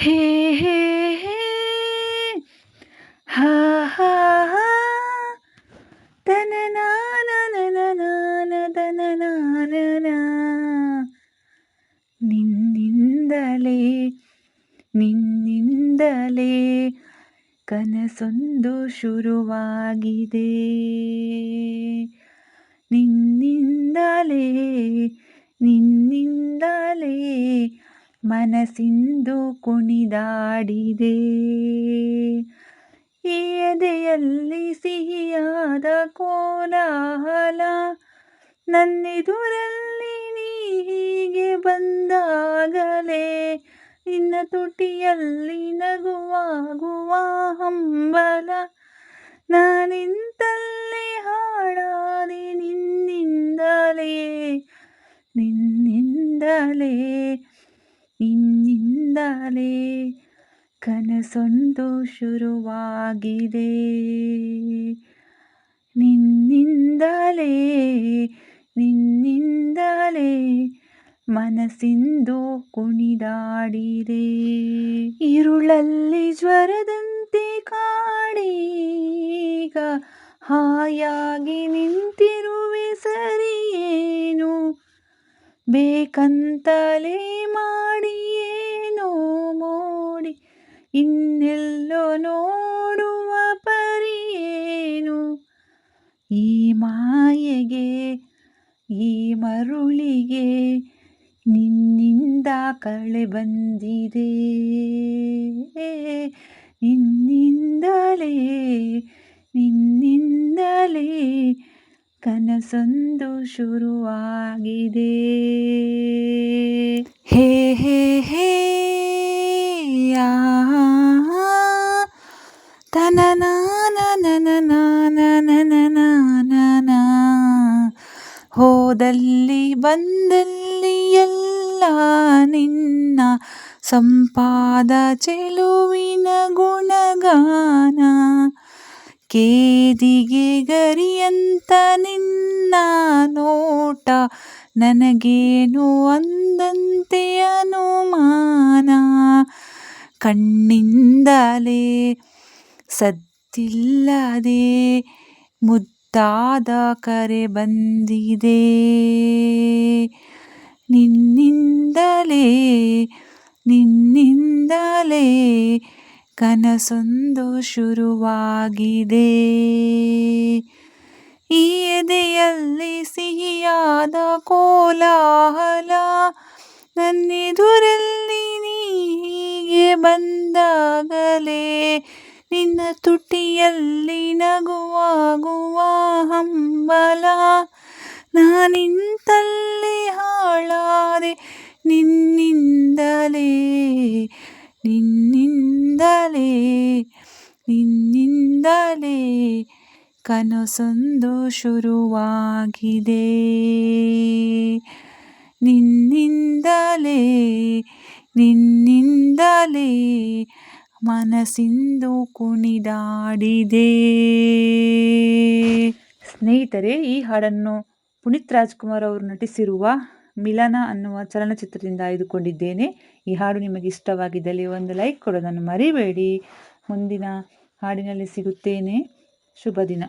ಹೇ ಹೇ ಹೇ ಹಾ ಹಾ ಹಾ ತನನಾನನನನಾನ ತನನಾನನ ನಿನ್ನಿಂದಲೇ ನಿನ್ನಿಂದಲೇ ಕನಸೊಂದು ಶುರುವಾಗಿದೆ ನಿನ್ನಿಂದಲೇ ನಿನ್ನಿಂದಲೇ ಮನಸ್ಸಿಂದು ಕುಣಿದಾಡಿದೆ ಈ ಎದೆಯಲ್ಲಿ ಸಿಹಿಯಾದ ಕೋಲಾಹಲ ನನ್ನೆದುರಲ್ಲಿ ನೀ ಹೀಗೆ ಬಂದಾಗಲೇ ನಿನ್ನ ತುಟಿಯಲ್ಲಿ ನಗುವಾಗುವ ಹಂಬಲ ನಾನಿಂತಲ್ಲೇ ಹಾಡಾದೆ ನಿನ್ನಿಂದಲೇ ನಿನ್ನಿಂದಲೇ ನಿನ್ನಿಂದಲೇ ಕನಸೊಂದು ಶುರುವಾಗಿದೆ ನಿನ್ನಿಂದಲೇ ನಿನ್ನಿಂದಲೇ ಮನಸ್ಸಿಂದು ಕುಣಿದಾಡಿದೆ ഇരുಳಲ್ಲಿ ಜ್ವರದಂತೆ ಕಾಡೀಗ ಹಾಯಾಗಿ ನಿಂತಿರುವೆ ಸರಿಯೇನು ಬೇಕಂತಲೇ ಮಾಡಿ ಏನೋ ಮೋಡಿ ಇನ್ನೆಲ್ಲೋ ನೋಡುವ ಪರಿಯೇನು ಈ ಮಾಯೆಗೆ ಈ ಮರುಳಿಗೆ ನಿನ್ನಿಂದ ಕಳೆ ಬಂದಿದೆ ನಿನ್ನಿಂದಲೇ ನಿನ್ನಿಂದಲೇ ಕನಸೊಂದು ಶುರುವಾಗಿದೆ ಹೇ ಹೇ ಹೇ ಯಾ ತನನಾನನನನನನನನನ ಹೋದಲ್ಲಿ ಬಂದಲ್ಲಿ ಎಲ್ಲ ನಿನ್ನ ಸಂಪಾದ ಚೆಲುವಿನ ಗುಣಗಾನ ಕೇದಿಗೆ ಗರಿಯಂತ ನಿನ್ನ ನೋಟ ನನಗೇನು ಅಂದಂತೆ ಅನುಮಾನ ಕಣ್ಣಿಂದಲೇ ಸದ್ದಿಲ್ಲದೆ ಮುದ್ದಾದ ಕರೆ ಬಂದಿದೆ ನಿನ್ನಿಂದಲೇ ನಿನ್ನಿಂದಲೇ ಕನಸೊಂದು ಶುರುವಾಗಿದೆ ಈ ಎದೆಯಲ್ಲಿ ಸಿಹಿಯಾದ ಕೋಲಾಹಲ ನನ್ನೆದುರಲ್ಲಿ ನೀ ಹೀಗೆ ಬಂದಾಗಲೇ ನಿನ್ನ ತುಟಿಯಲ್ಲಿ ನಗುವಾಗುವ ಹಂಬಲ ನಾನಿಂತಲ್ಲೇ ಹಾಳಾದೆ ನಿನ್ನಿಂದಲೇ ನಿನ್ನಿಂದಲೇ ನಿನ್ನಿಂದಲೇ ಕನಸೊಂದು ಶುರುವಾಗಿದೆ ನಿನ್ನಿಂದಲೇ ನಿನ್ನಿಂದಲೇ ಮನಸ್ಸಿಂದು ಕುಣಿದಾಡಿದೆ. ಸ್ನೇಹಿತರೆ, ಈ ಹಾಡನ್ನು ಪುನೀತ್ ರಾಜ್ಕುಮಾರ್ ಅವರು ನಟಿಸಿರುವ ಮಿಲನ ಅನ್ನುವ ಚಲನಚಿತ್ರದಿಂದ ಆಯ್ದುಕೊಂಡಿದ್ದೇನೆ. ಈ ಹಾಡು ನಿಮಗೆ ಇಷ್ಟವಾಗಿದ್ದಲ್ಲಿ ಒಂದು ಲೈಕ್ ಕೊಡೋದನ್ನು ಮರಿಬೇಡಿ. ಮುಂದಿನ ಹಾಡಿನಲ್ಲಿ ಸಿಗುತ್ತೇನೆ. ಶುಭ ದಿನ.